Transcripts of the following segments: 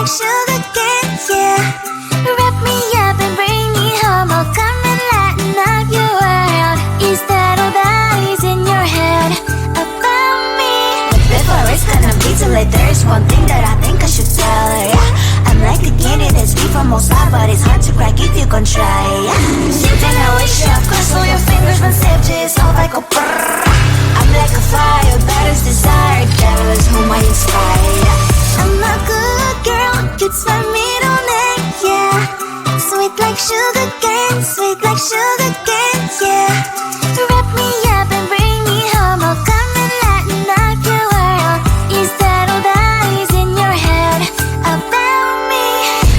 like sugar cane, yeah. Wrap me up and bring me home. I'll come and lighten up your world. Is that all that is in your head about me? But before it's gonna be too late, there's one thing that I think I should tell her, yeah. I'm like the candy that's free from most high, but it's hard to crack if you can try, yeah. Shooting a wish, of course, all your fingers when saved is all like a brrrr. I'm like a fire, batters desire, devil is whom I inspire. I'm a good girl, it's my middle name, yeah. Sweet like sugar cane, sweet like sugar cane, yeah. Wrap me up and bring me home. I'll come and lighten up your world. Is that all that is in your head about me?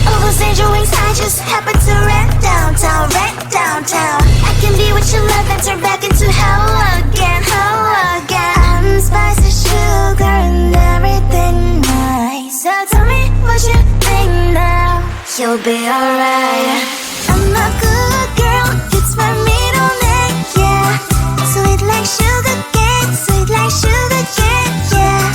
All those angel wings I just happen to rent downtown, rent downtown. I can be what you love and turn back into hell again, hell again. I'm spicy sugar and everything nice. So tell me what you think now. You'll be alright. I'm a good girl, it's my middle name, yeah. Sweet like sugar cane, sweet like sugar cane, yeah.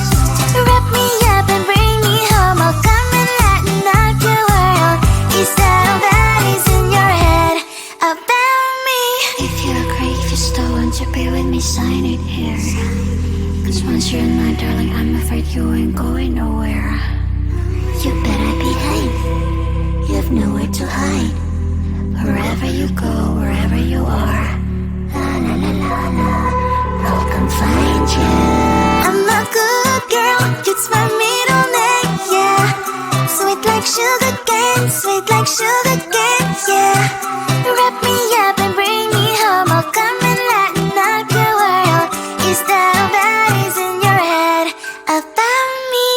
Wrap me up and bring me home. I'll come and lighten up your world. Is that all that is in your head about me? If you agree, if you still want to be with me, sign it here. Cause once you're in my darling, I'm afraid you ain't going nowhere. You better behave, you have nowhere to hide. Wherever you go, wherever you are, la la la la la, I'll come find you. I'm a good girl, it's my middle name, yeah. Sweet like sugar cane, sweet like sugar cane, yeah. Wrap me up and bring me home. I'll come and lighten up your world. Is that all that is in your head about me?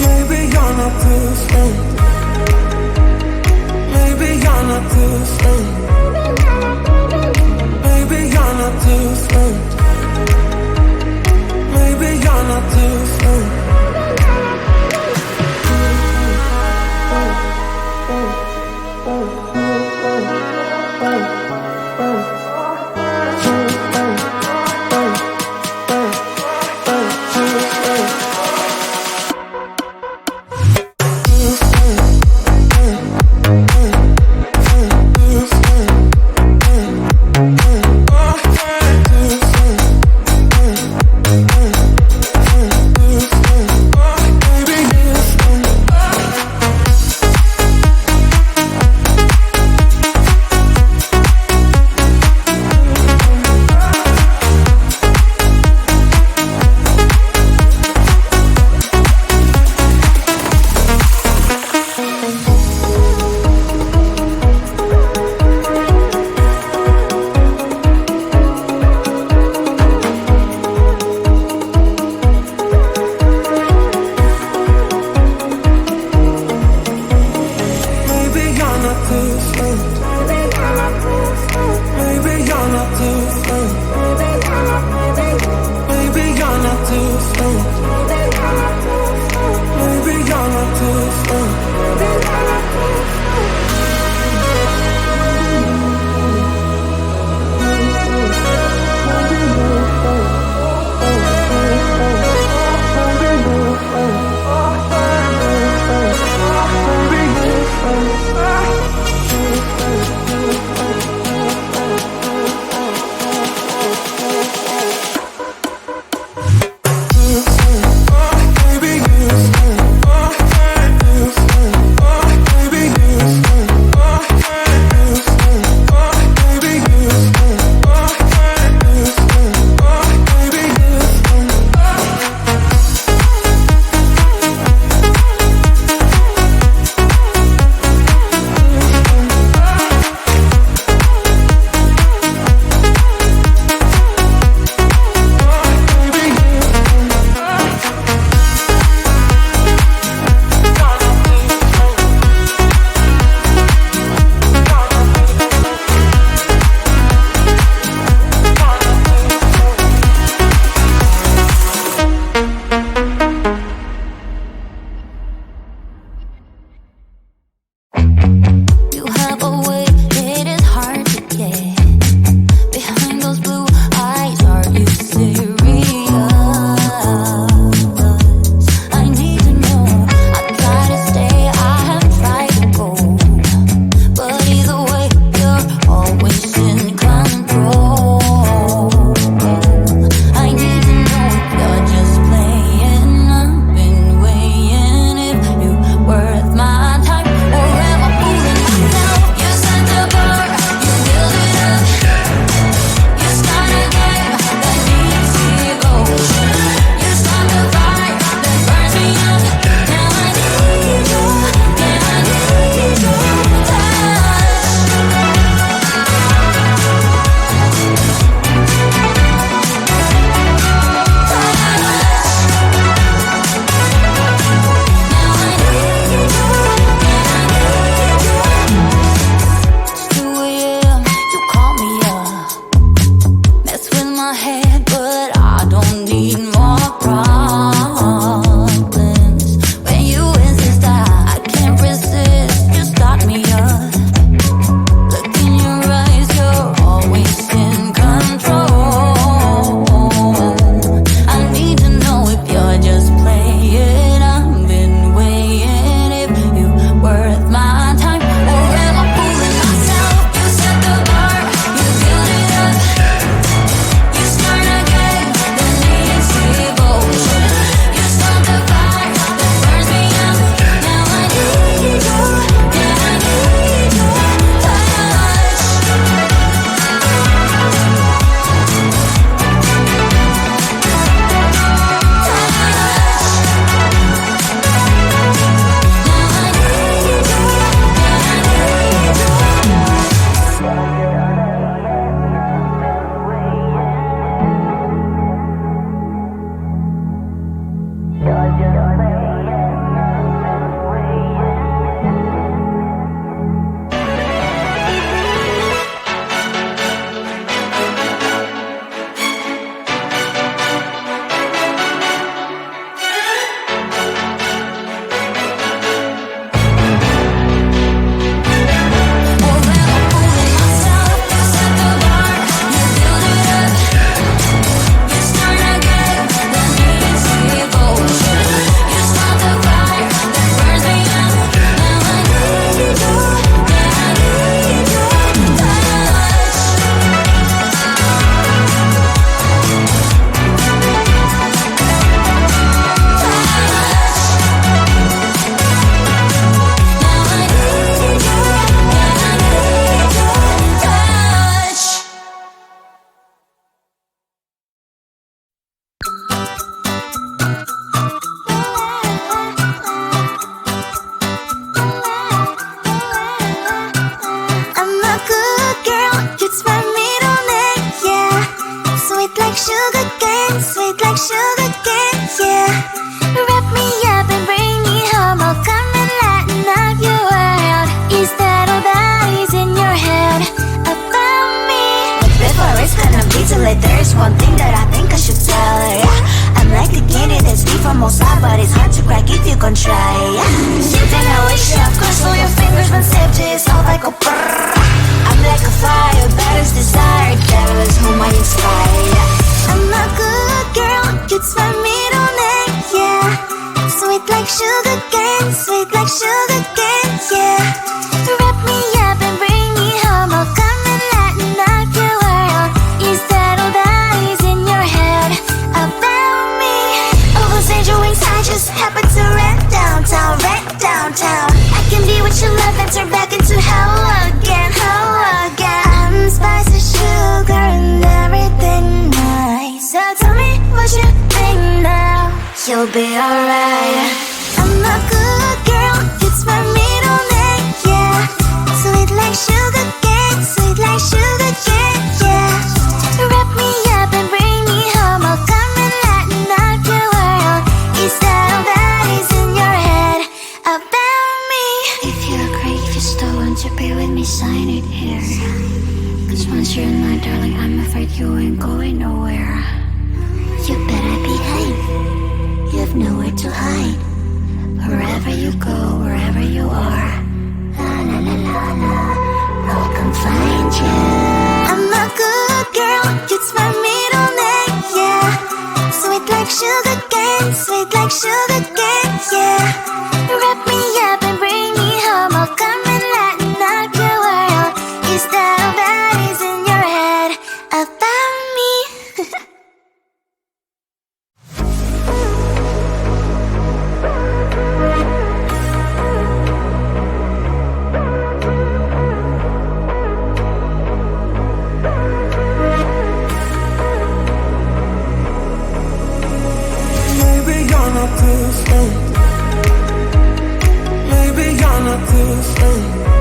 Maybe you're not too sweet. Maybe you're not too sweet. Maybe you're not too sweet. Maybe you're not too sweet. there's one thing that I think I should tell her, yeah. I'm like the candy that's deep from outside, but it's hard to crack if you can try, yeah. Something I wish I've crossed all your fingers when safety is off, I go brrrr. I'm like a fire, battles desire, devil is whom I inspire, yeah. I'm a good girl, it's my middle name, yeah. Sweet like sugar cane, sweet like sugar cane, yeah. Wrap me up and bring me home, I'll come and lighten up your world. Is that all that is in your head about me? All those angel wings I just happen to rent downtown, I can be what you love and turn back into hell again, I'm spice and sugar and everything nice. So tell me what you think now, you'll be alright. I'm a good girl, it's my middle name, yeah. Sweet like sugar cane, sweet like sugar cane, yeah. Wrap me up and bring me home, I'll come and lighten up your world. Is that all that is in your head about me? If you agree, if you still want to be with me, sign it here. Cause once you're in my darling, I'm afraid you ain't going nowhere. You better behave, you have nowhere to hide. Wherever you go, wherever you are, la la la la la, I'll come find you. I'm a good girl, it's my middle name, yeah. Sweet like sugar cane, sweet like sugar cane, yeah. Wrap me up and bring me home, I'll come and lighten up your world. Is that all that is in your head about me? Maybe you're not too soon. Maybe you're not too soon.